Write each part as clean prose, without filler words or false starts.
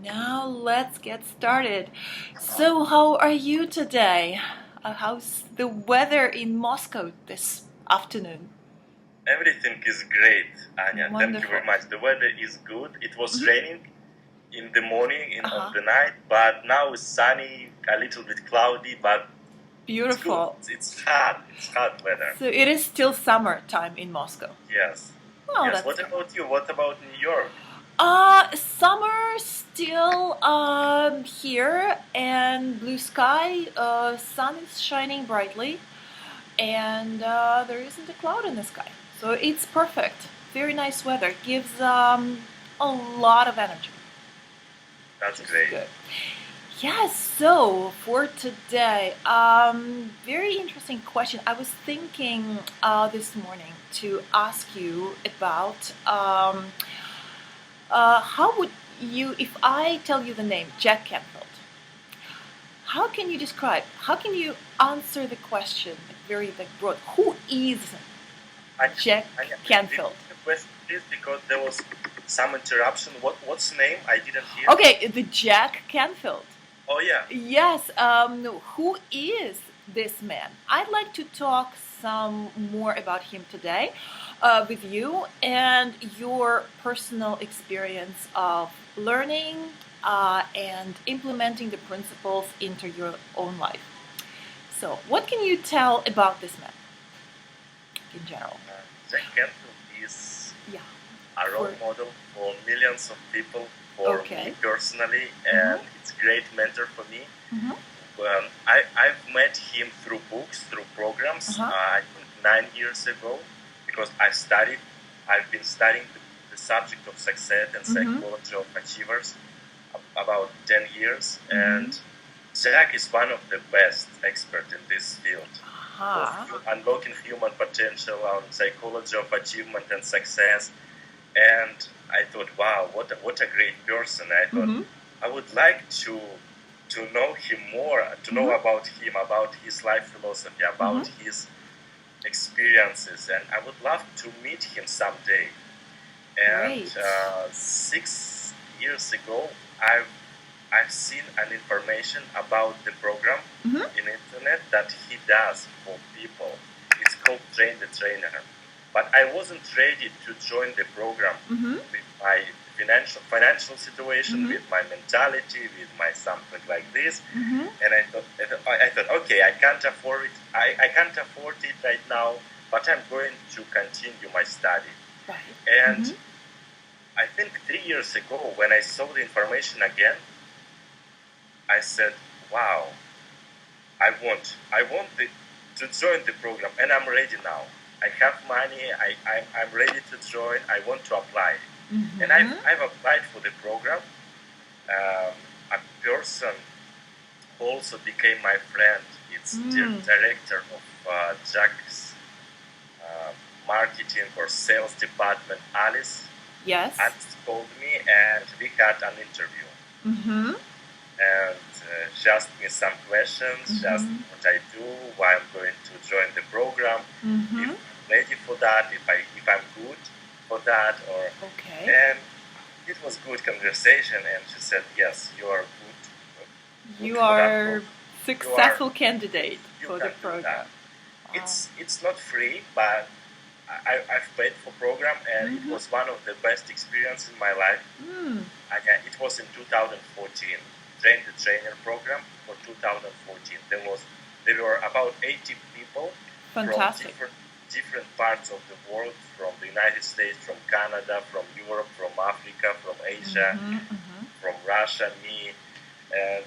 Now let's get started. So, how are you today? How's the weather in Moscow this afternoon? Everything is great, Anya. Thank you Wonderful. very much. The weather is good. It was raining in the morning, of Uh-huh. the night, but now it's sunny, a little bit cloudy, but it's good. Beautiful. It's hot. It's hot weather. So, it is still summertime in Moscow. Yes. Oh, Yes. that's What good. about you? What about New York? Summer still here and blue sky. Sun is shining brightly, and there isn't a cloud in the sky. So it's perfect. Very nice weather. Gives a lot of energy. That's Just great. good. Yes, so for today, very interesting question. I was thinking this morning to ask you about how would you, if I tell you the name Jack Canfield, how can you describe, how can you answer the question, very broad, who is Anya, Jack Anya, Canfield? the question is because there was some interruption. What's the name? I didn't hear. Okay, the Jack Canfield. Oh yeah. Yes, who is this man? I'd like to talk some more about him today with you and your personal experience of learning and implementing the principles into your own life. So, what can you tell about this man in general? Jack Canfield is Yeah. a role For- model for millions of people, for Okay. me personally, and it's a great mentor for me. Mhm. I've met him through books, through programs, I think 9 years ago, because I've been studying the subject of success and psychology of achievers about 10 years, and Jack is one of the best experts in this field of unlocking human potential on psychology of achievement and success. And I thought, wow, what a great person. I thought I would like to know him more, to know about him, about his life philosophy, about his experiences, and I would love to meet him someday. And Great. 6 years ago, I've seen an information about the program in internet that he does for people. It's called Train the Trainer. But I wasn't ready to join the program with my financial situation, with my mentality, with my something like this. And I thought, okay, I can't afford it. I can't afford it right now, but I'm going to continue my study. Right. And I think 3 years ago, when I saw the information again, I said, wow, I want to join the program, and I'm ready now. I have money, I'm ready to join, I want to apply. And I've applied for the program. A person who also became my friend, it's the director of Jack's marketing or sales department, Alice. Yes. Alice called me and we had an interview. And she asked me some questions. She asked what I do, why I'm going to join the program, if I'm ready for that, if I'm good for that, or and it was good conversation. And she said, yes, you are good. You for that are program. successful candidate You for can the do program. that. It's not free, but I've paid for program, and it was one of the best experience in my life. It was in 2014. Train the Trainer program for 2014. There were about 80 people Fantastic. from different parts of the world, from the United States, from Canada, from Europe, from Africa, from Asia, from Russia, me, and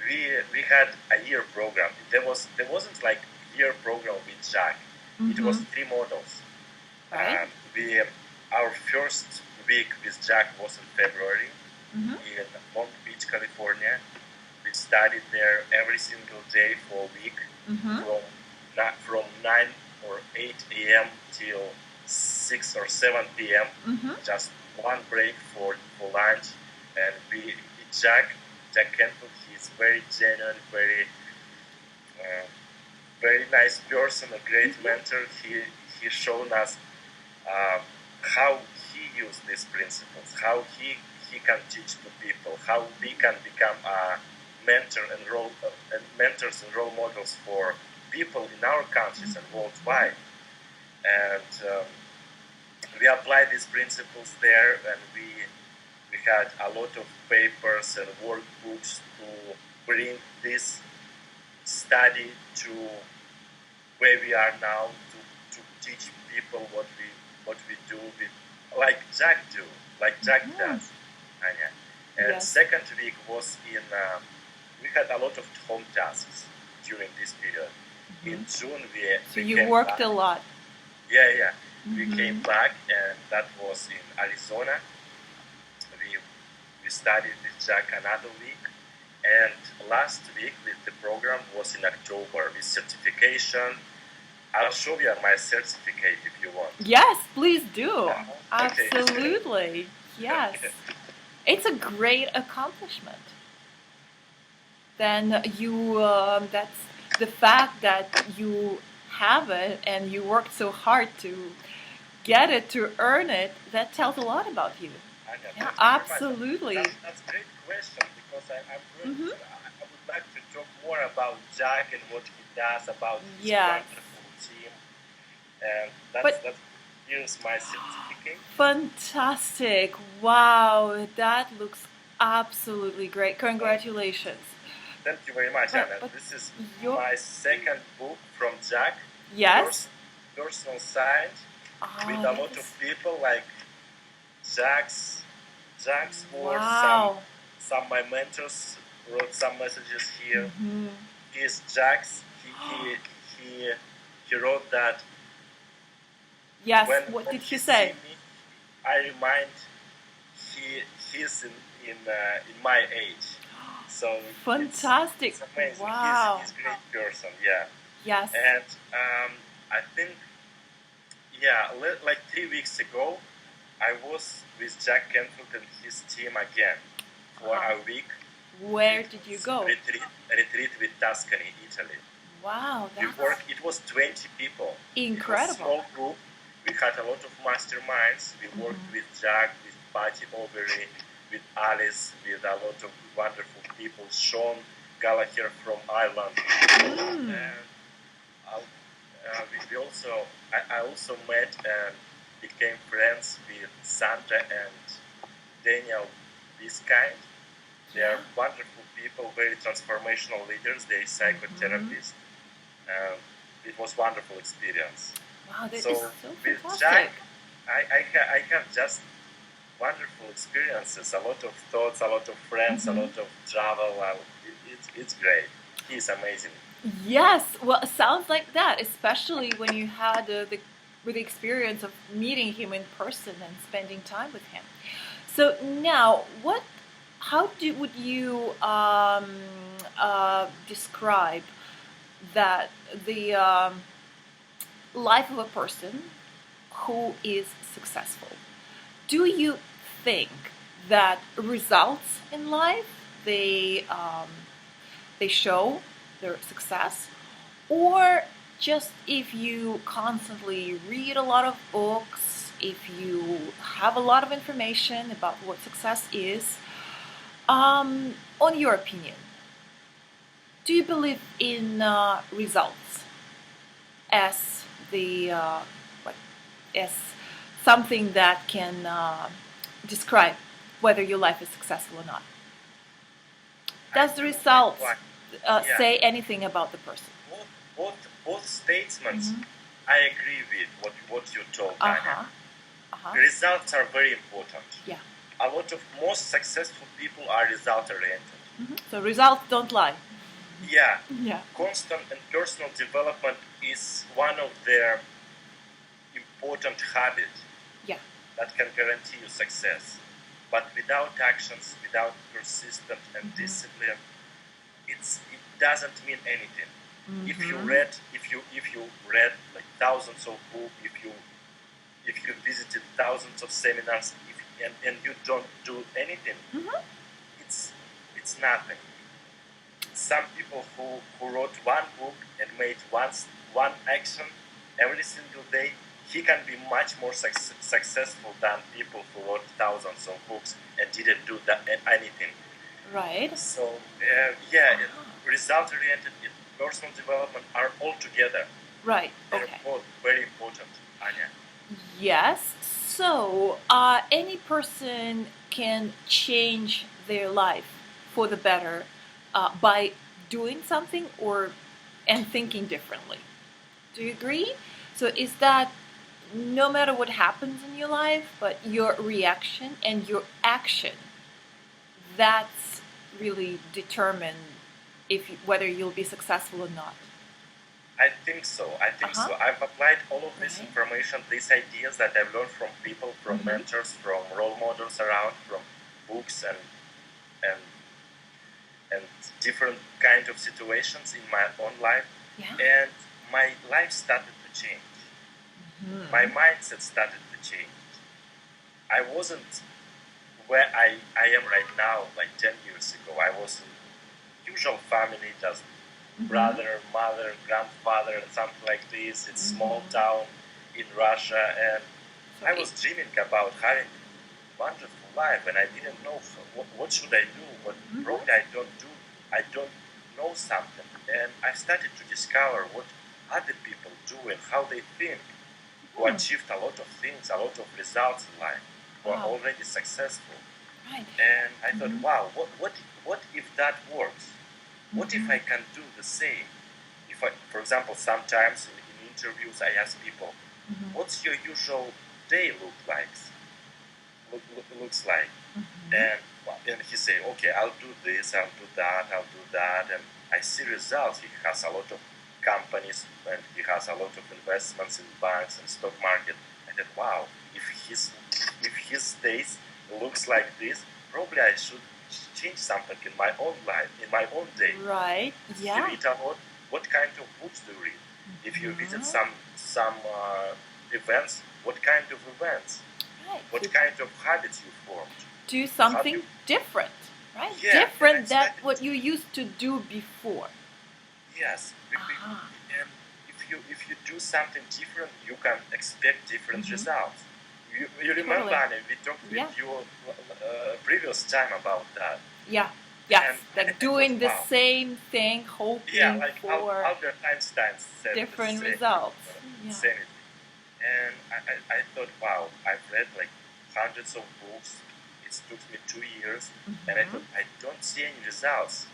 we had a year program. There wasn't like year program with Jack. It was 3 models. Right. Our first week with Jack was in February in Long Beach, California. We studied there every single day for a week from 9 or 8 a.m. till 6 or 7 p.m. Just one break for lunch. And Jack Canfield, he's very genuine, very nice person, a great mentor. He shown us how he used these principles, how he he can teach to people, how we can become a mentors and role models for people in our countries and worldwide. And we applied these principles there, and we had a lot of papers and workbooks to bring this study to where we are now, to teach people what we do, like Jack does. And second week was in. We had a lot of home tasks during this period. In June, So you worked back. a lot. Yeah. We came back, and that was in Arizona. We studied with Jack another week, and last week with the program was in October with certification. I'll show you my certificate if you want. Yes, please do. Okay. Absolutely. Yes. It's a great accomplishment. Then that's the fact that you have it and you worked so hard to get it, to earn it, that tells a lot about you. Yeah, absolutely. That's a great question, because I would like to talk more about Jack and what he does, about his wonderful team. And here's my certificate. Fantastic. Wow, that looks absolutely great. Congratulations. Thank you very much, Anna. This is my second book from Jack. Yes. Personal side, with a lot of people like Jack's words. Some my mentors wrote some messages here. Here's Jack's. He wrote that. Yes. What did he say? Me, I remind he's in my age. So fantastic! It's amazing. Wow. He's a great person. Yeah. Yes. And I think like 3 weeks ago, I was with Jack Canfield and his team again for a week. Where did you go? Retreat with Tuscany, Italy. Wow. It was 20 people. Incredible. It was a small group. We had a lot of masterminds. We worked with Jack, with Patty Overy, with Alice, with a lot of wonderful people. Sean Gallagher from Ireland. And I also met and became friends with Sandra and Daniel Biskind. They are wonderful people, very transformational leaders. They're psychotherapists. It was a wonderful experience. Wow, that is so with fantastic. Jack, I have just wonderful experiences, a lot of thoughts, a lot of friends, a lot of travel. It's great. He's amazing. Yes, well, it sounds like that, especially when you had the experience of meeting him in person and spending time with him. So now, how would you describe that the life of a person who is successful? Do you think that results in life they show their success, or just if you constantly read a lot of books, if you have a lot of information about what success is, on your opinion, do you believe in results as as something that can describe whether your life is successful or not? Does the results say anything about the person? Both statements, I agree with what you told, Anya. Results are very important. Yeah. A lot of most successful people are result-oriented. So results don't lie. Yeah. Yeah. Constant and personal development is one of their important habits that can guarantee you success. But without actions, without persistence and discipline, it doesn't mean anything. If you read like thousands of books, if you visited thousands of seminars, and you don't do anything, it's nothing. Some people who wrote one book and made one action every single day, he can be much more successful than people who wrote thousands of books and didn't do anything. Right. So, result-oriented and personal development are all together. Right. They're Okay. both very important, Anya. Yes. So, any person can change their life for the better by doing something and thinking differently. Do you agree? So, is that no matter what happens in your life, but your reaction and your action, that's really determine whether you'll be successful or not? I think so. I've applied all of this information, these ideas that I've learned from people, from mentors, from role models around, from books and different kind of situations in my own life. Yeah. And my life started to change. My mindset started to change. I wasn't where I am right now, like 10 years ago. I was in usual family, just brother, mother, grandfather, and something like this. It's small town in Russia, and I was dreaming about having a wonderful life, and I didn't know what should I do, what probably I don't know something. And I started to discover what other people do and how they think, who achieved a lot of things, a lot of results in life, who are already successful. Right. And I thought, wow, what if that works? What if I can do the same? For example, sometimes in interviews I ask people, what's your usual day looks like? And he say, okay, I'll do this, I'll do that, and I see results. He has a lot of companies and he has a lot of investments in banks and stock market. I thought, wow, if his days looks like this, probably I should change something in my own life, in my own day. Right. Yeah. You read a lot. What kind of books do you read? If you visit some events, what kind of events? Right. What kind of habits you formed? Do something different, right? Yeah, different than what you used to do before. Yes. And if you do something different, you can expect different results. You remember, Anna, we talked with you previous time about that. Yeah. Yes. And like doing the same thing, hoping like for Albert Einstein said different results. Same. And I thought, wow, I've read like hundreds of books. It took me 2 years, and I thought, I don't see any results.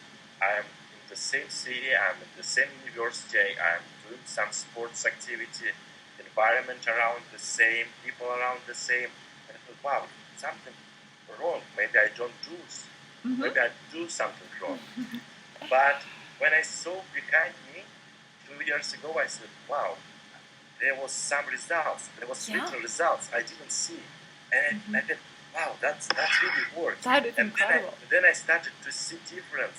I'm in the same city, I'm in the same university, I'm doing some sports activity, environment around the same, people around the same. And I thought, wow, something wrong. Maybe I don't do maybe I do something wrong. But when I saw behind me 2 years ago, I said, wow, there was some results. There was little results I didn't see. And I thought, wow, that's really works. That is incredible. Then I started to see different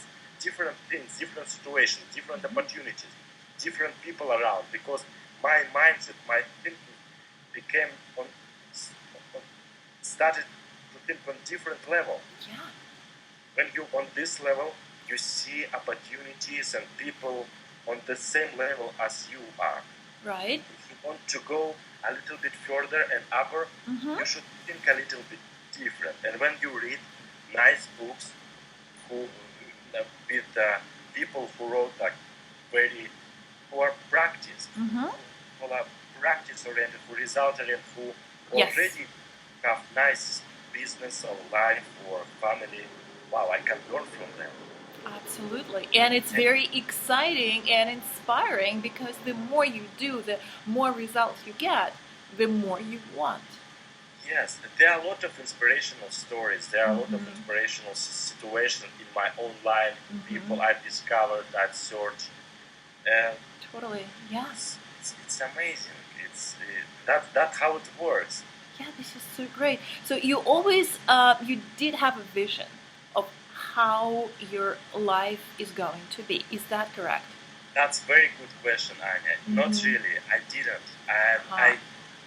things, different situations, different opportunities, different people around, because my mindset, my thinking started to think on different level. Yeah. When you're on this level, you see opportunities and people on the same level as you are. Right. If you want to go a little bit further and upper, you should think a little bit different. And when you read nice books with people who wrote who are practiced, who are practice-oriented, who result-oriented, who already have nice business or life or family, wow, I can learn from them. Absolutely. And it's very exciting and inspiring, because the more you do, the more results you get, the more you want. Yes, there are a lot of inspirational stories. There are a lot of inspirational situations in my own life, people I've discovered, I've searched. Totally, yes. It's amazing. That's how it works. Yeah, this is so great. So you always, you did have a vision of how your life is going to be. Is that correct? That's a very good question, Anya. Not really. I didn't.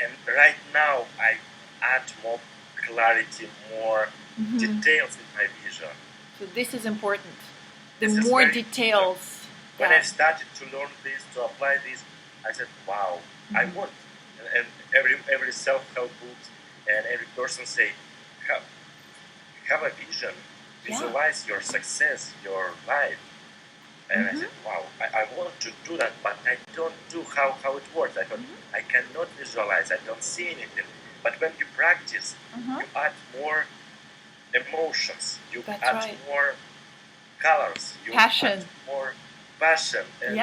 And right now I add more clarity, more details in my vision. So this is important. The more details. When I started to learn this, to apply this, I said, wow, I want and every self-help book, and every person say, have a vision, visualize your success, your life. And I said, wow, I want to do that, but I don't do how it works. I thought, I cannot visualize, I don't see anything. But when you practice, you add more emotions, you add more colors, you add more passion, and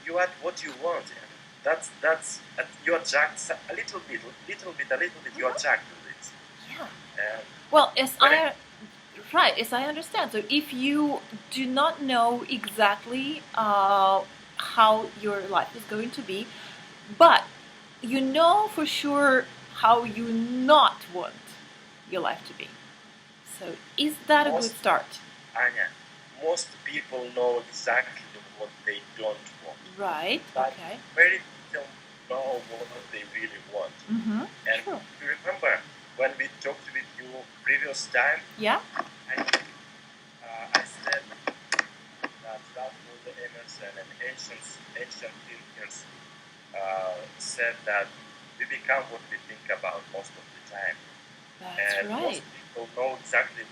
you add what you want. And that's you attract a little bit, you attract to it. Yeah. And well, as I understand, so if you do not know exactly how your life is going to be, but you know for sure how you not want your life to be. So is that a good start? Anya, most people know exactly what they don't want. Right, but okay. Very few know what they really want. And True. You remember when we talked with you previous time? Yeah. I said that was the Emerson and ancient thinkers said that we become what we think about most of the time. That's right. Most people know exactly.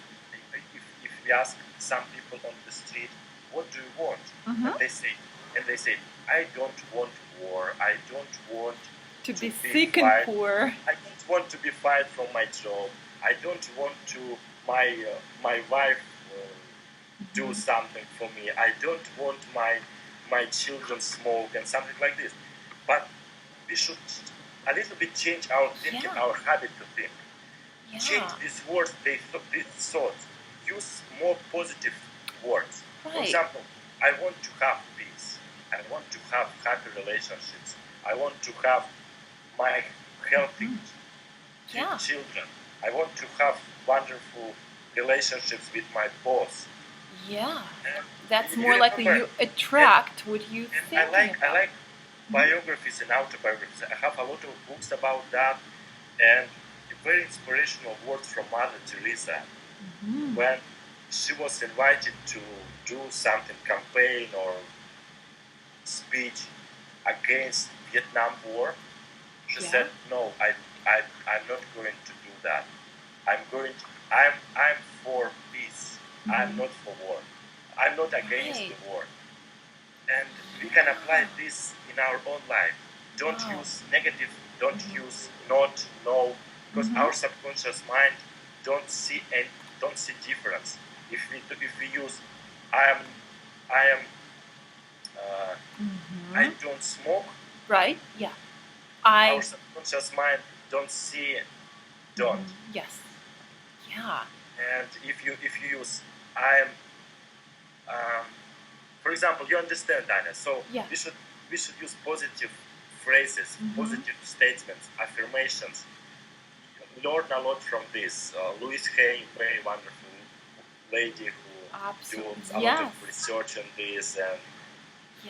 If we ask some people on the street, what do you want? And they say, I don't want war. I don't want to be sick and poor. I don't want to be fired from my job. I don't want to my wife do something for me. I don't want my children smoke and something like this. But we should a little bit change our thinking, our habit to think. Change these words, these thoughts. Use more positive words. For example, I want to have peace. I want to have happy relationships. I want to have my healthy children. I want to have wonderful relationships with my boss. Yeah, that's more likely you attract what you think. I like biographies and autobiographies. I have a lot of books about that, and very inspirational words from Mother Teresa when she was invited to do something, campaign or speech against Vietnam War. She said, "No, I'm not going to do that. I'm for peace. I'm not for war. I'm not against the war." And we can apply this in our own life. Don't use negative. Don't use not, no, because our subconscious mind don't see difference. If we use I don't smoke. Right. Yeah. Our subconscious mind don't see don't. Yes. Yeah. And if you use for example, you understand, Dana. So we should use positive phrases, positive statements, affirmations. Learn a lot from this. Louise Hay, very wonderful lady who does a lot of research on this, and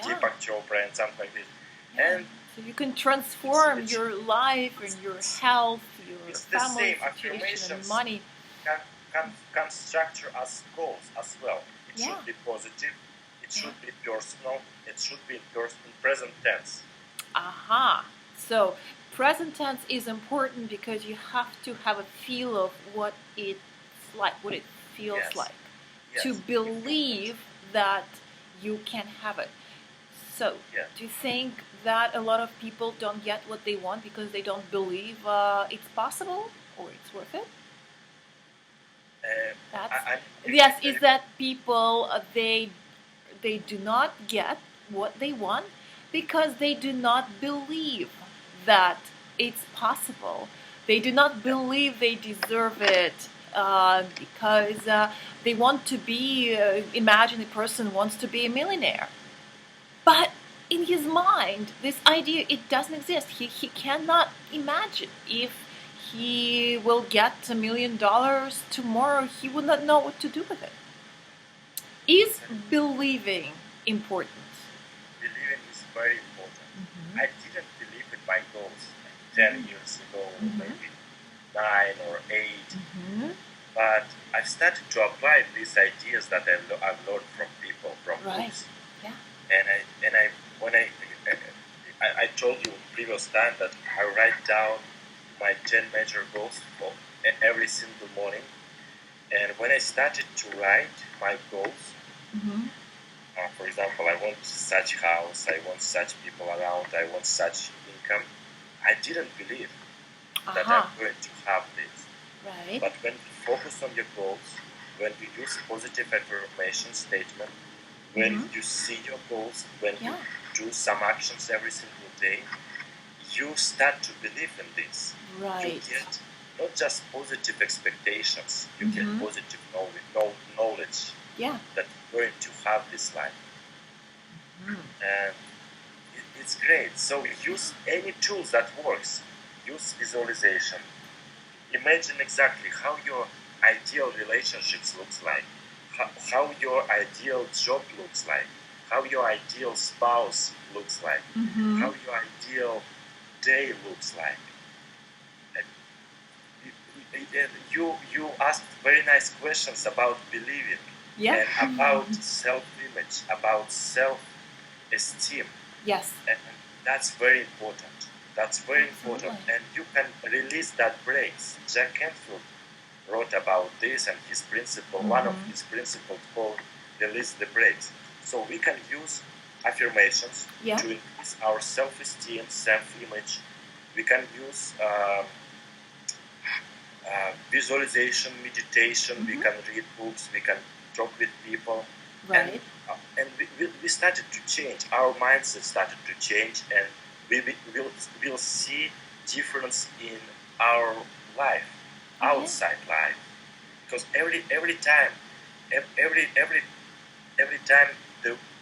Deepak Chopra and something like this. And so you can transform your life and your health, your family situation, and money. Can structure as goals as well. It should be positive. It should be personal. It should be in present tense. So present tense is important because you have to have a feel of what it's like, what it feels like, to believe that you can have it. So do you think that a lot of people don't get what they want because they don't believe it's possible or it's worth it? Is that people they do not get what they want because they do not believe that it's possible. They do not believe they deserve it because they want to be, imagine a person wants to be a millionaire. But in his mind, this idea, it doesn't exist. He cannot imagine if he will get $1 million tomorrow, he will not know what to do with it. Is believing important? Believing is very important. I didn't believe in my goals 10 years ago, maybe 9 or 8. But I started to apply these ideas that I've learned from people, from books. Yeah. And when I I told you previous time that I write down my 10 major goals for every single morning. And when I started to write my goals, for example, I want such house, I want such people around, I want such income, I didn't believe that I'm going to have this. Right. But when you focus on your goals, when you use positive affirmation statement, when you see your goals, when you do some actions every single day, you start to believe in this. Right. You get not just positive expectations, you get positive knowledge that you're going to have this life. And it's great. So use any tools that works. Use visualization. Imagine exactly how your ideal relationships looks like, how your ideal job looks like, how your ideal spouse looks like, how your ideal day looks like. You asked very nice questions about believing and about self-image, about self-esteem. Yes. And that's very important. That's very important. And you can release that brakes. Jack Canfield wrote about this and his principle, one of his principles called release the brakes. So we can use affirmations to increase our self-esteem, self-image. We can use visualization, meditation. We can read books. We can talk with people. Right. And we started to change. Our mindset started to change, and we'll see difference in our life, outside life. Because every time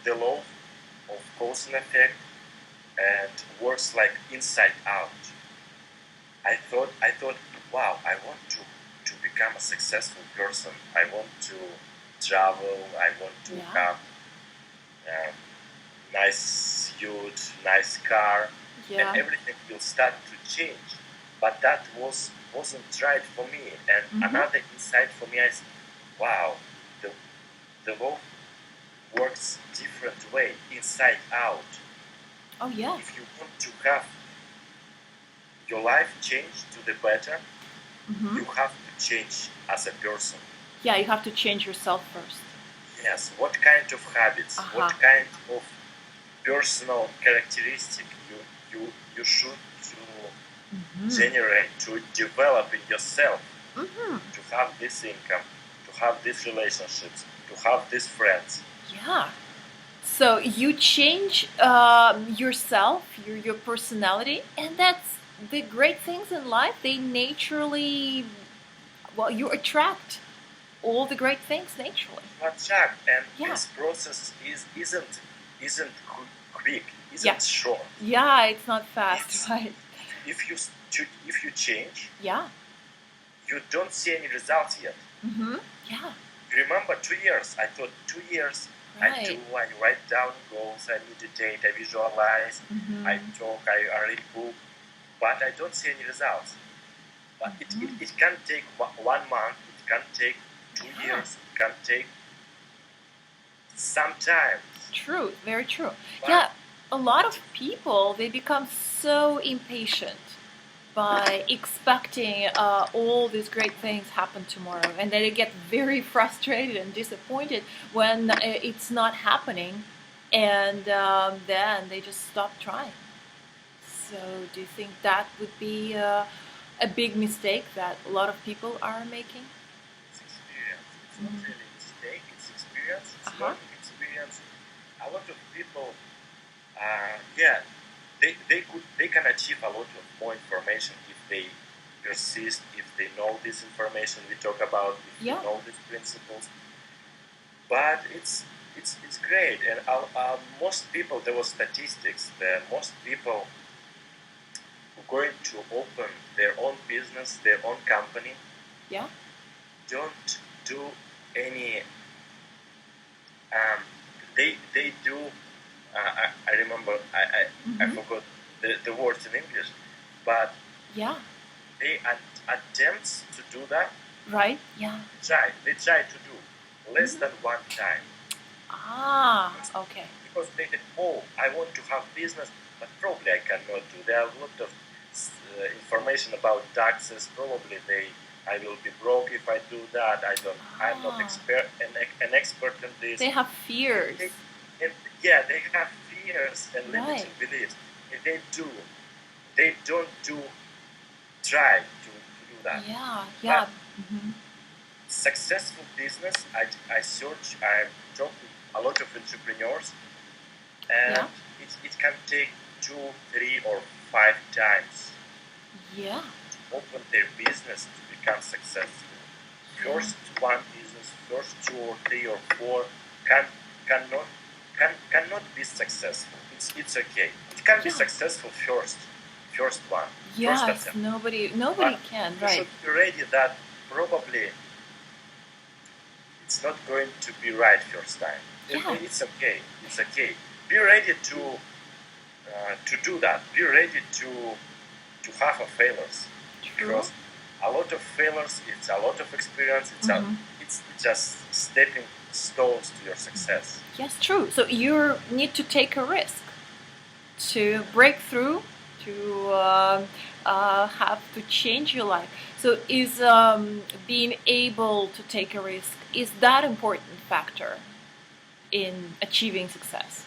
the law of cause and effect and works like inside out. I thought, wow, I want to become a successful person. I want to travel. I want to have nice suit, nice car, and everything will start to change. But that wasn't right for me. And another insight for me is, wow, the law works different way, inside out. Oh yeah. If you want to have your life change to the better, you have to change as a person. Yeah, you have to change yourself first. Yes. What kind of habits, what kind of personal characteristic you should to generate, to develop in yourself, to have this income, to have these relationships, to have these friends. Yeah. So you change yourself, your personality, and that's the great things in life. They naturally, you attract all the great things naturally. Attract, and this process isn't quick, isn't short. Yeah, it's not fast, right? If you change, you don't see any results yet. Yeah. Remember 2 years? I thought 2 years. Right. I write down goals, I meditate, I visualize, I talk, I read book, but I don't see any results. But it can take 1 month, it can take 2 years, it can take some time. True, very true. But a lot of people, they become so impatient by expecting all these great things happen tomorrow, and then they get very frustrated and disappointed when it's not happening, and then they just stop trying. So do you think that would be a big mistake that a lot of people are making? It's experience. It's not really a mistake, it's experience, it's learning experience. A lot of people, they can achieve a lot of more information if they persist, if they know this information we talk about, if they know these principles. But it's great, and most people, there were statistics that most people who are going to open their own business, their own company, don't do any. They do. I remember. I forgot the words in English, but they attempts to do that. Right. Yeah. They try to do less than 1 time. Okay. Because they think, oh, I want to have business, but probably I cannot do. There are a lot of information about taxes. Probably I will be broke if I do that. I'm not an expert in this. They have fears. They have fears and limiting beliefs. If they don't try to do that. Yeah. Successful business, I talk with a lot of entrepreneurs, and it can take 2, 3, or 5 times to open their business to become successful. First one business, first 2 or 3 or 4 cannot be successful. It's okay. It can be successful first one. Yes, nobody can. You should be ready that probably it's not going to be right first time. It's okay. It's okay. Be ready to do that. Be ready to have a failures. True. Because a lot of failures, it's a lot of experience. It's just stepping stones to your success. Yes, true. So you need to take a risk to break through, to have to change your life. So is being able to take a risk, is that important factor in achieving success?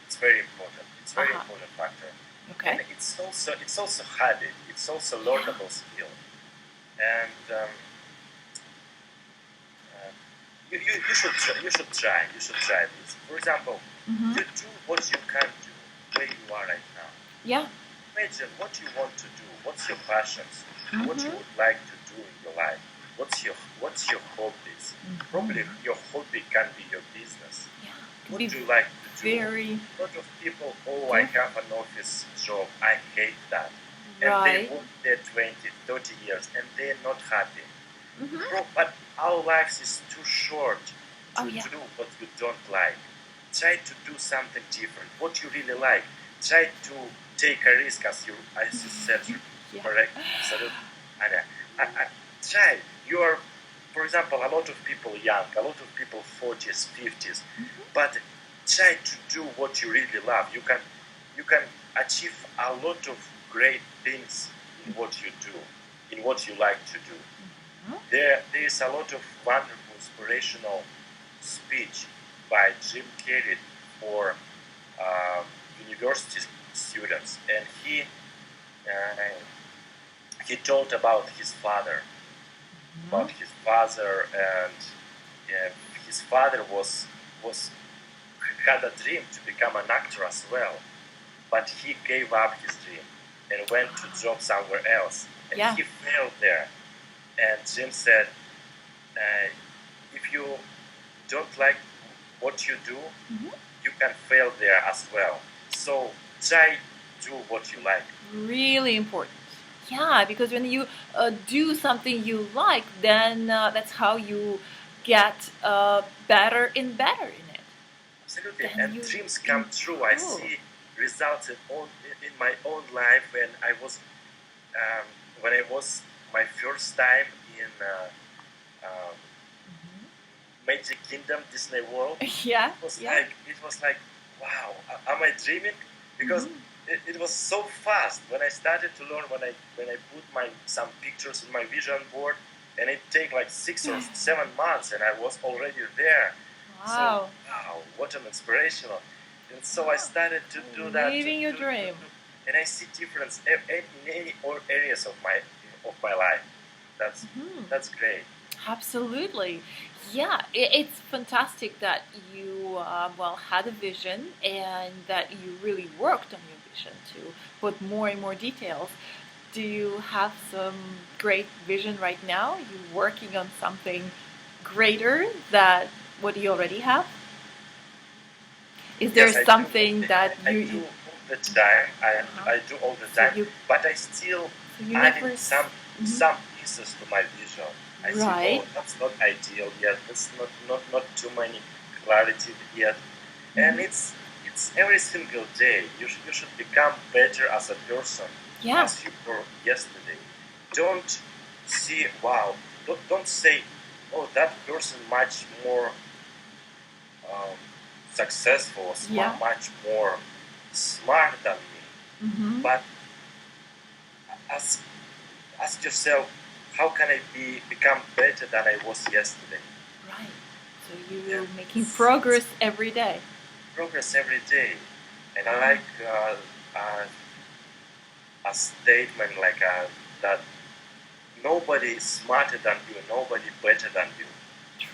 It's very important. It's very important factor. Okay. And it's also habit. It's also learnable skill. And you should try this. For example, you do what you can do where you are right now. Yeah. Imagine what you want to do. What's your passions? What you would like to do in your life? What's your hobbies? Probably your hobby can be your business. Yeah. What do you like to do? Very. A lot of people, I have an office job. I hate that. And they work there 20, 30 years and they're not happy. But our lives is too short to do what you don't like. Try to do something different. What you really like. Try to take a risk, as you said, correct? Try. You are, for example, a lot of people young, a lot of people 40s, 50s, but try to do what you really love. You can achieve a lot of great things in what you do, in what you like to do. There is a lot of wonderful inspirational speech by Jim Carrey for university students, and he told about his father, and his father had a dream to become an actor as well, but he gave up his dream and went to job somewhere else, and he failed there. And Jim said, if you don't like what you do, you can fail there as well. So try do what you like. Really important. Yeah, because when you do something you like, then that's how you get better and better in it. Absolutely, and dreams come true. I see results in my own life when I was my first time in Magic Kingdom, Disney World. It was like, wow, am I dreaming? Because it was so fast. When I started to learn, when I put some pictures in my vision board, and it take like 6 or 7 months, and I was already there. Wow. So, wow, what an inspirational. And so I started to do that. Living your dream. And I see difference in any areas of my life. That's great. Absolutely. Yeah, it's fantastic that you had a vision and that you really worked on your vision to put more and more details. Do you have some great vision right now? You working on something greater than what you already have? Is there something that I do all the time. I do all the time, but I still adding some pieces to my vision. I see, that's not ideal yet. That's not too many clarity yet, and it's every single day. You should become better as a person as you were yesterday. Don't see Don't say, oh, that person much more successful, much more smart than me. But ask yourself, how can I become better than I was yesterday? Right. So you're making progress every day. Progress every day. And I like a statement like that nobody is smarter than you, nobody better than you.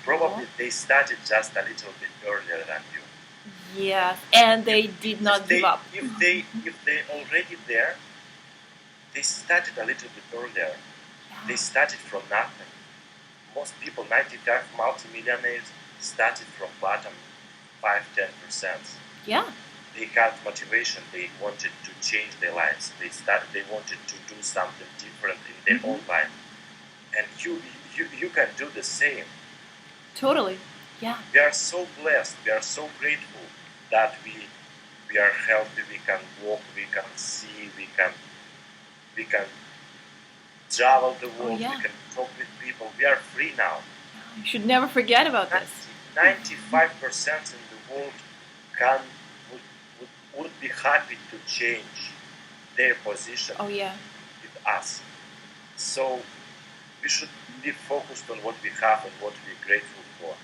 Probably they started just a little bit earlier than you. Yeah, and they did not give up. If they already there, they started a little bit earlier. They started from nothing. Most people, 95 multimillionaires, started from bottom 5-10%. Yeah. They had motivation. They wanted to change their lives. They wanted to do something different in their own life. And you can do the same. Totally. Yeah. We are so blessed. We are so grateful that we are healthy. We can walk. We can see. We can travel the world. We can talk with people. We are free now. You should never forget about this. 95% in the world would be happy to change their position with us. So we should be focused on what we have and what we're grateful for.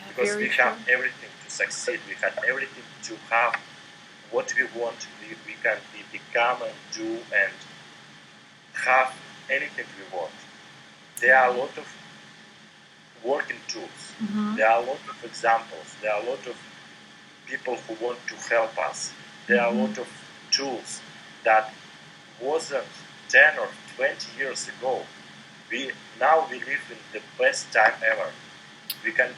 Because we have everything to succeed. We have everything to have what we want. We can become and do and have anything we want. There are a lot of working tools. There are a lot of examples. There are a lot of people who want to help us. There are a lot of tools that wasn't 10 or 20 years ago. Now we live in the best time ever. We can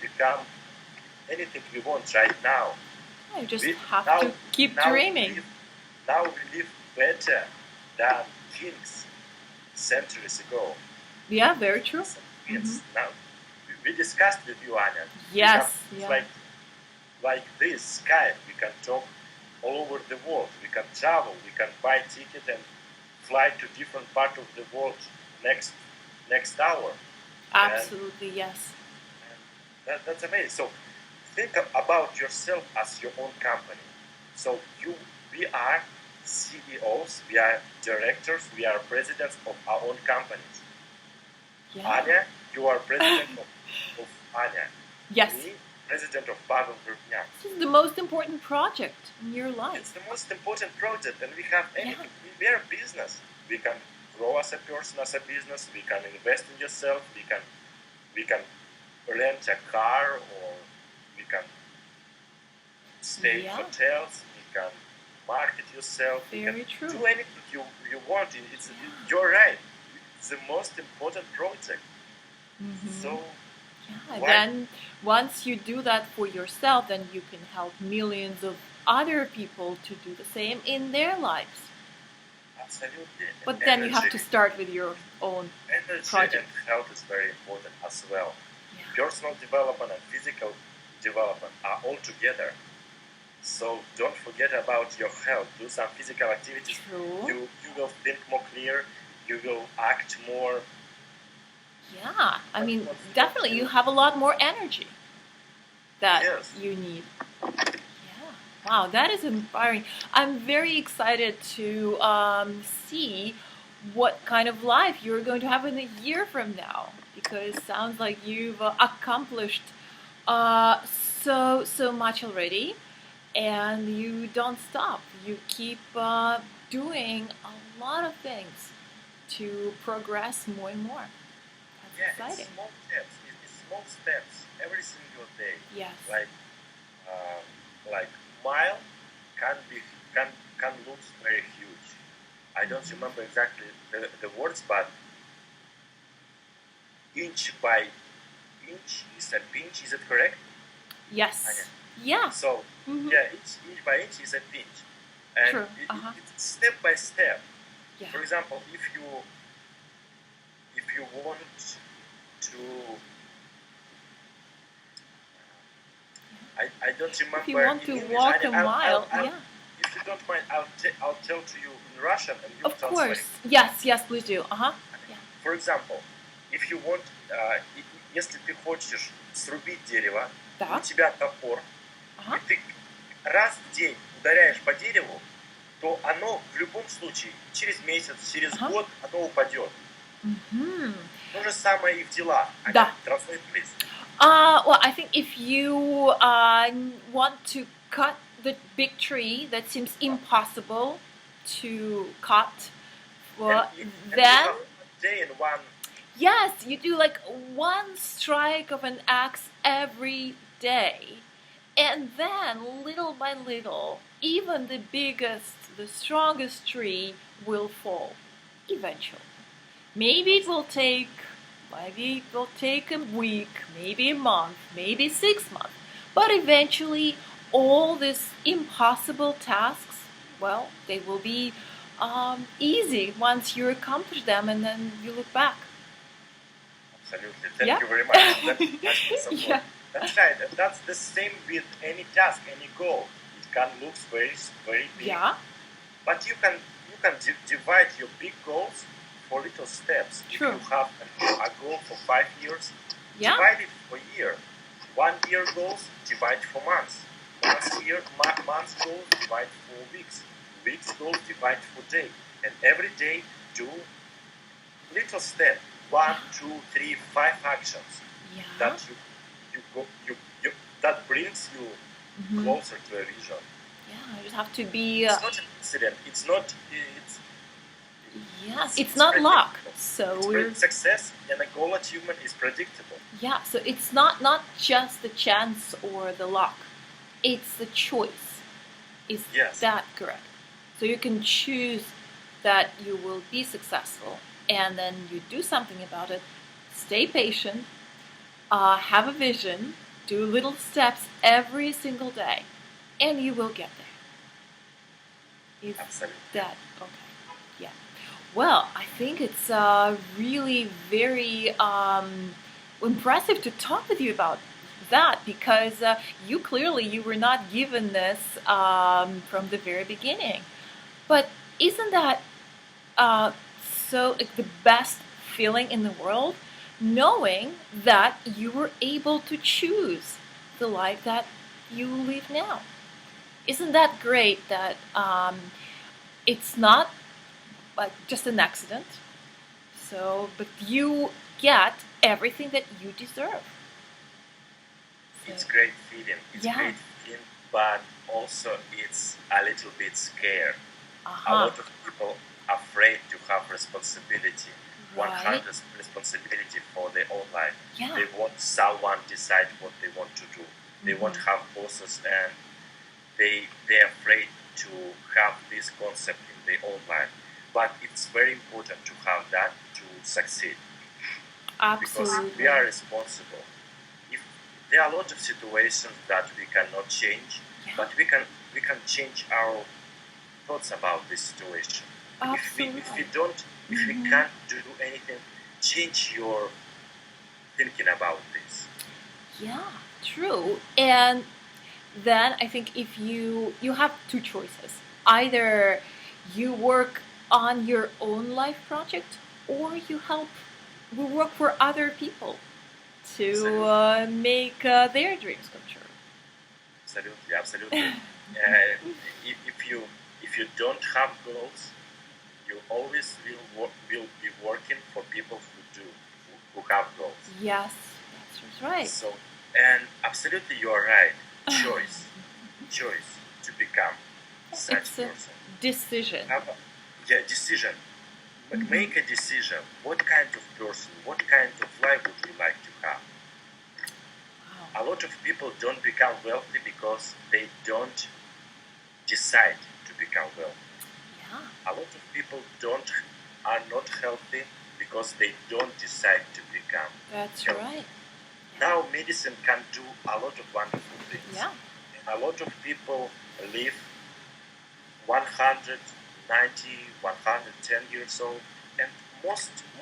become anything we want right now. You just have to keep dreaming. Now we live better than kings centuries ago. Yeah, very true. Now, we discussed with you, Anya. Yes. Like this Skype, we can talk all over the world. We can travel. We can buy ticket and fly to different part of the world next hour. Absolutely, yes. That's amazing. So think about yourself as your own company. So we are CEOs, we are directors, we are presidents of our own companies. Yeah. Anya, you are president of Anya. Yes. Me, president of Pavel Verbnyak. This is the most important project in your life. It's the most important project, and we have anything. We are a business. We can grow as a person, as a business. We can invest in yourself. We can rent a car, or we can stay in hotels. We can market yourself. Very true. Do anything you want. You're right. It's the most important project. So. Then once you do that for yourself, then you can help millions of other people to do the same in their lives. Absolutely. But then you have to start with your own project. And health is very important as well. Personal development and physical development are all together. So don't forget about your health. Do some physical activities. True. You will think more clear. You will act more. Yeah, I mean, definitely you have a lot more energy that you need. Yeah, wow, that is inspiring. I'm very excited to see what kind of life you're going to have in a year from now, because it sounds like you've accomplished so much already, and you don't stop. You keep doing a lot of things to progress more and more. Exciting. It's small steps. It's small steps every single day. Yes. Like mile can look very huge. I don't remember exactly the words, but inch by inch is a pinch. Is it correct? Yes. Yeah. So inch by inch is a pinch, and true. It's step by step. Yeah. For example, if you want to, I don't remember. If you want to walk a mile, If you don't mind, I'll tell to you in Russian, and you of course. Yes, please do. Yeah. For example, if you want, если ты хочешь срубить дерево, у тебя топор, и ты раз в день ударяешь по дереву, то оно в любом случае через месяц, через год оно упадет. То же самое и в делах. Да. Translate, please. Well, I think if you want to cut the big tree that seems impossible to cut, well, then day and one. Yes, you do like one strike of an axe every day, and then little by little, even the biggest, the strongest tree will fall eventually. Maybe it will take a week, maybe a month, maybe 6 months. But eventually, all these impossible tasks, well, they will be easy once you accomplish them and then you look back. Absolutely. Thank you very much. Yeah. That's right. And that's the same with any task, any goal. It can look very, very big. Yeah. But you can divide your big goals for little steps. True. If you have a goal for 5 years, Yeah. divide it for a year. 1 year goals, divide for months. Months goals, divide for weeks. Weeks goals, divide for day. And every day, do little step. 1, 2, 3, 5 actions. Yeah. That that brings you closer to a vision. Yeah, you just have to be. It's not an accident. It's not. It's not luck. So success and a goal achievement is predictable. Yeah, so it's not just the chance or the luck. It's the choice. Is that correct? So you can choose that you will be successful, and then you do something about it. Stay patient. Have a vision. Do little steps every single day, and you will get there. Is Absolutely. that okay? Yeah. Well, I think it's really very impressive to talk with you about that, because you were not given this from the very beginning. But isn't that the best feeling in the world, knowing that you were able to choose the life that you live now? Isn't that great that it's not like just an accident? But you get everything that you deserve. It's great feeling. Great feeling, but also it's a little bit scared. A lot of people afraid to have responsibility, 100% responsibility for their own life. Yeah. They want someone decide what they want to do. They won't have bosses, and they're afraid to have this concept in their own life. But it's very important to have that to succeed. Absolutely. Because we are responsible. There are a lot of situations that we cannot change, but we can change our thoughts about this situation. Absolutely. If we can't do anything, change your thinking about this. Yeah, true. And then I think if you have two choices. Either you work on your own life project, or you work for other people to make their dreams come true. Absolutely. If you don't have goals, you always will be working for people who have goals. Yes, that's right. So, and absolutely, you are right. Choice to become such it's a person. Decision. Decision. Make a decision. What kind of person, what kind of life would you like to have? Wow. A lot of people don't become wealthy because they don't decide to become wealthy. Yeah. A lot of people are not healthy because they don't decide to become That's healthy. right. Now medicine can do a lot of wonderful things. Yeah. And a lot of people live 190, 110 years old, and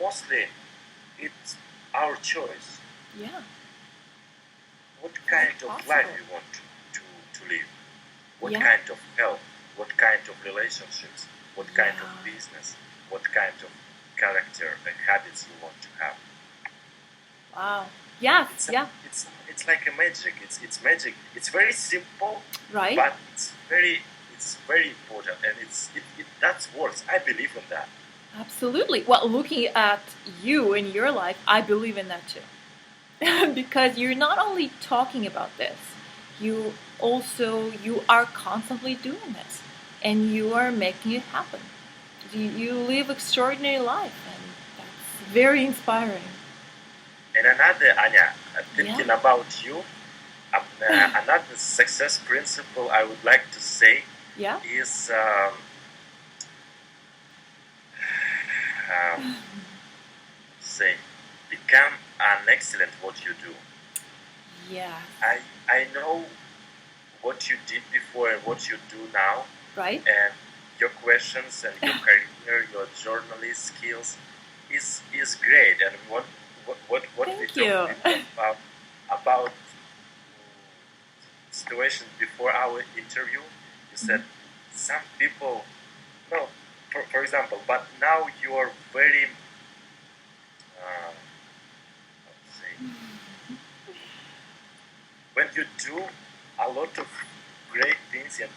mostly it's our choice. Yeah. What kind of life we want to live? What kind of health? What kind of relationships? What kind of business? What kind of character and habits you want to have? Wow. Yes. It's like a magic. It's magic. It's very simple. Right. But it's it's very important, and that's works. I believe in that. Absolutely. Well, looking at you in your life, I believe in that too. Because you're not only talking about this, you are constantly doing this, and you are making it happen. You live extraordinary life, and that's very inspiring. And another, Anya, thinking about you, another success principle I would like to say is say become an excellent what you do. Yeah. I know what you did before and what you do now. Right. And your questions and your career, your journalist skills is great. And what Thank we you. talked about situation before our interview, you said some people, no, for example, but now you are very, when you do a lot of great things and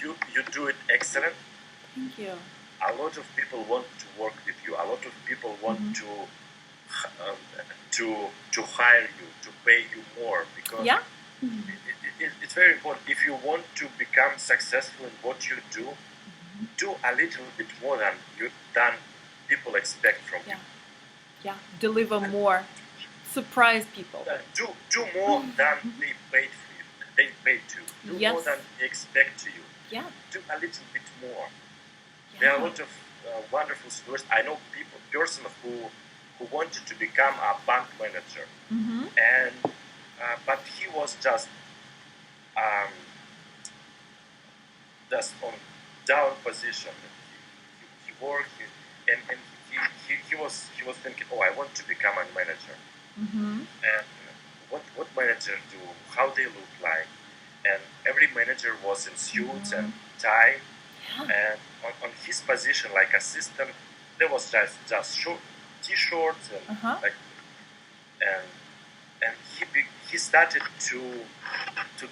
you do it excellent. Thank you. A lot of people want to work with you. A lot of people want to hire you, to pay you more, because it's very important. If you want to become successful in what you do, do a little bit more than people expect from you. Yeah, deliver more. Surprise people. Do more than they paid for you. They paid to. Do more than they expect to you. Yeah. Do a little bit more. Yeah. There are a lot of wonderful stories. I know person who wanted to become a bank manager, and but he was just on down position. He worked and he was thinking, oh, I want to become a manager. And what manager do, how they look like, and every manager was in suits and tie, and on his position like assistant, there was just short t-shirts and and he started to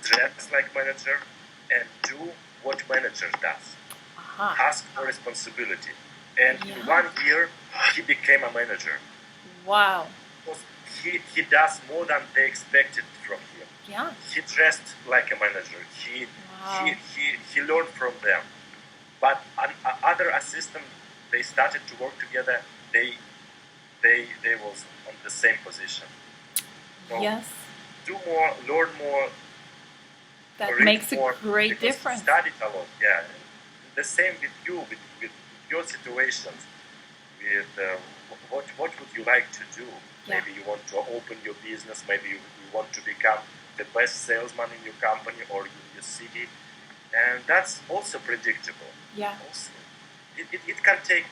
dress like manager and do what manager does, ask for responsibility, and in 1 year he became a manager. Wow. He does more than they expected from him. Yeah. He dressed like a manager. He learned from them. But other assistants, they started to work together. They was on the same position. So yes. Do more, learn more. That makes a great difference. Studied a lot. Yeah. The same with you, with your situations. With what would you like to do? Maybe you want to open your business. Maybe you want to become the best salesman in your company or in your city, and that's also predictable. Yeah. Also, it can take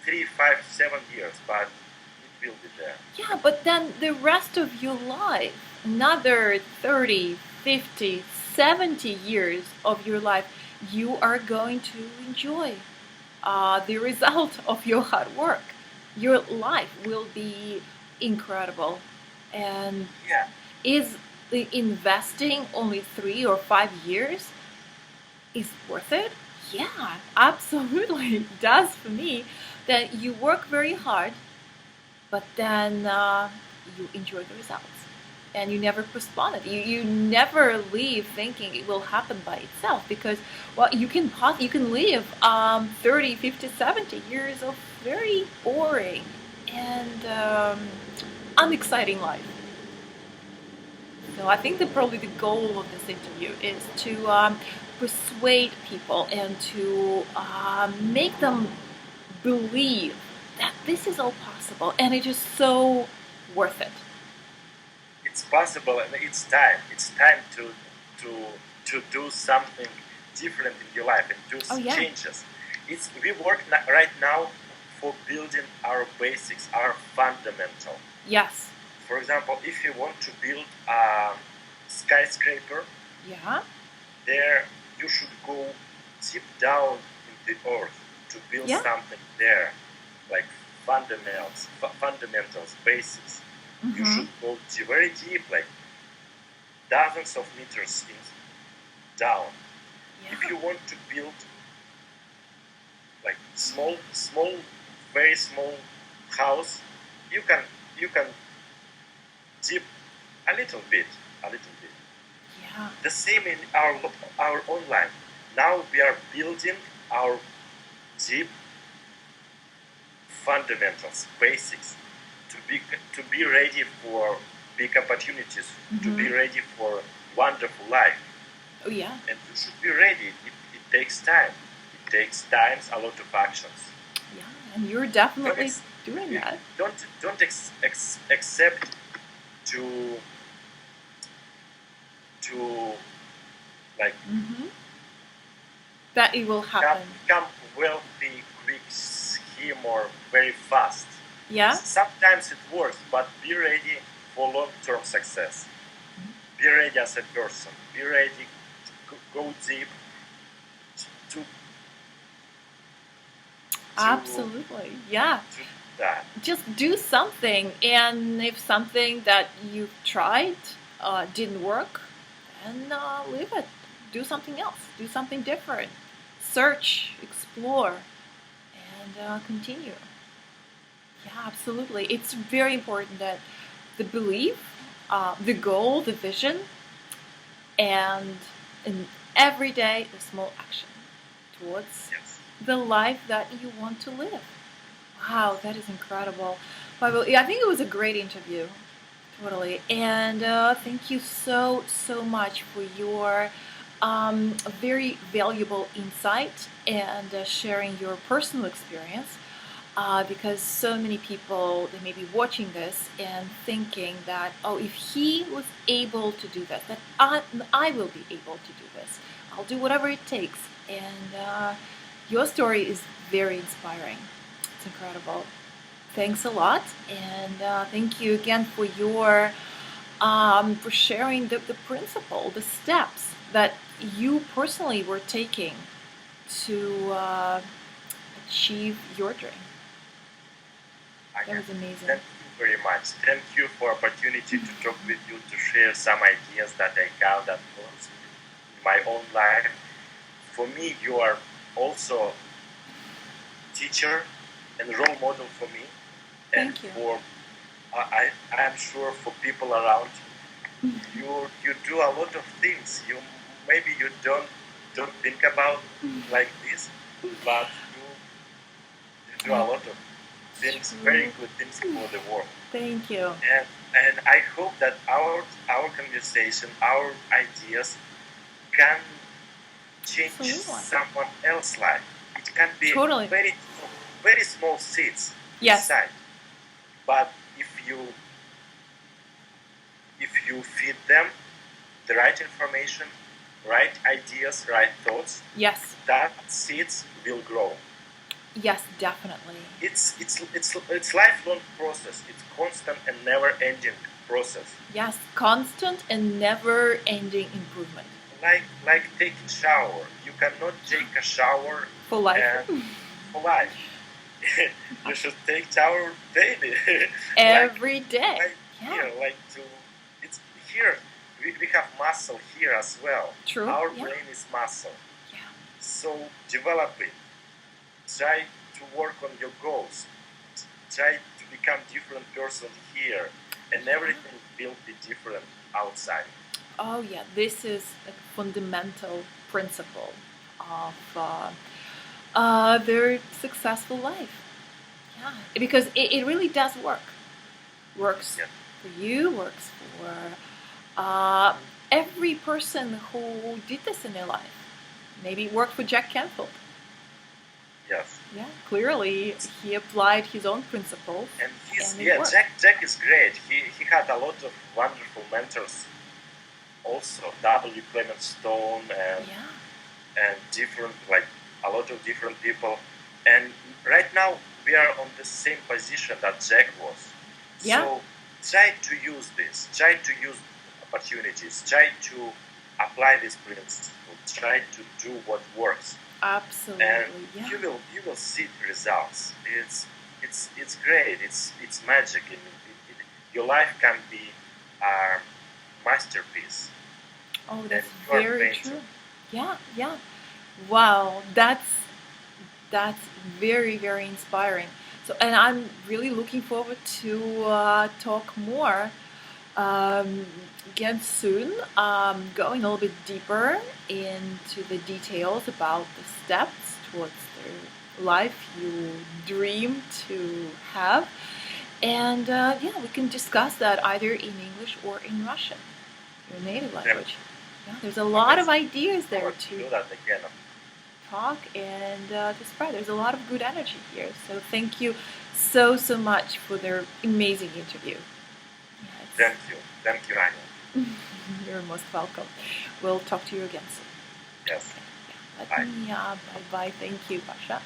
3, 5, 7 years, but it will be there. Yeah, but then the rest of your life, another 30, 50, 70 years of your life, you are going to enjoy the result of your hard work. Your life will be incredible. And is investing only 3 or 5 years is worth it? Yeah, absolutely. It does for me. That you work very hard, but then you enjoy the results. And you never postpone it. You never leave thinking it will happen by itself, because you can live 30, 50, 70 years of very boring and unexciting life. So I think that probably the goal of this interview is to persuade people and to make them believe that this is all possible and it is so worth it. It's possible, and it's time. It's time to do something different in your life and do changes. We work right now for building our basics, our fundamental. Yes. For example, if you want to build a skyscraper, there you should go deep down in the earth to build something there, like fundamentals, basics. You should go very deep, like dozens of meters down. If Yeah. you want to build like small, very small house, you can dip a little bit. Yeah. The same in our online. Now we are building our deep fundamentals, basics, to be ready for big opportunities, to be ready for wonderful life. Oh, yeah. And you should be ready. It takes time. It takes times, a lot of actions. Yeah. And you're definitely doing that. Don't accept to like That it will happen. become wealthy, quick, scheme, or very fast. Yeah. Sometimes it works, but be ready for long-term success. Be ready as a person. Be ready to go deep. To Absolutely. Yeah. do that. Just do something, and if something that you tried didn't work, then leave it. Do something else. Do something different. Search, explore, and continue. Yeah, absolutely. It's very important that the belief, the goal, the vision, and in every day a small action towards Yes. the life that you want to live. Wow, that is incredible. Pavel, yeah, I think it was a great interview. Totally. And thank you so much for your very valuable insight and sharing your personal experience. Because so many people, they may be watching this and thinking that, oh, if he was able to do that, that I will be able to do this. I'll do whatever it takes. And your story is very inspiring. It's incredible. Thanks a lot, and thank you again for your for sharing the principle, the steps that you personally were taking to achieve your dream. That was amazing. Thank you very much. Thank you for opportunity to talk with you, to share some ideas that I have that works in my own life. For me, you are also teacher and role model for me. And Thank you. for I am sure for people around you, you do a lot of things. Maybe you don't think about like this, but you do a lot of things, very good things for the world. Thank you. And I hope that our conversation, our ideas can change someone else's life. It can be Totally. very small seeds Yes. inside. But if you feed them the right information, right ideas, right thoughts, Yes. that seeds will grow. Yes, definitely. It's lifelong process. It's constant and never-ending process. Yes, constant and never-ending improvement. Like taking shower. You cannot take a shower For life. For life. You should take shower daily. Every day. It's here. We have muscle here as well. True. Our brain is muscle. Yeah. So develop it. Try to work on your goals. Try to become different person here, and everything will be different outside. Oh yeah, this is a fundamental principle of their successful life. Yeah, because it really does work. Works for you, works for every person who did this in their life. Maybe it worked for Jack Canfield. Yes. Yeah, clearly he applied his own principles. And worked. Jack is great. He had a lot of wonderful mentors. Also, W. Clement Stone and different, like a lot of different people. And right now we are on the same position that Jack was. Yeah. So try to use this. Try to use opportunities. Try to apply this principle. Try to do what works. Absolutely. And you will see the results. It's great. It's magic. Your life can be a masterpiece. Oh, that's very true. Yeah. Wow, that's very, very inspiring. So, and I'm really looking forward to talk more um, again soon. Going a little bit deeper into the details about the steps towards the life you dream to have. And yeah, we can discuss that either in English or in Russian, your native language. Yeah, there's a lot of ideas there to do that again. talk and to spread. There's a lot of good energy here. So thank you so, so much for their amazing interview. Yeah, Thank you, Rania. you're most welcome. We'll talk to you again soon. Yes. Okay. Yeah. Let me, bye-bye. Thank you, Pasha.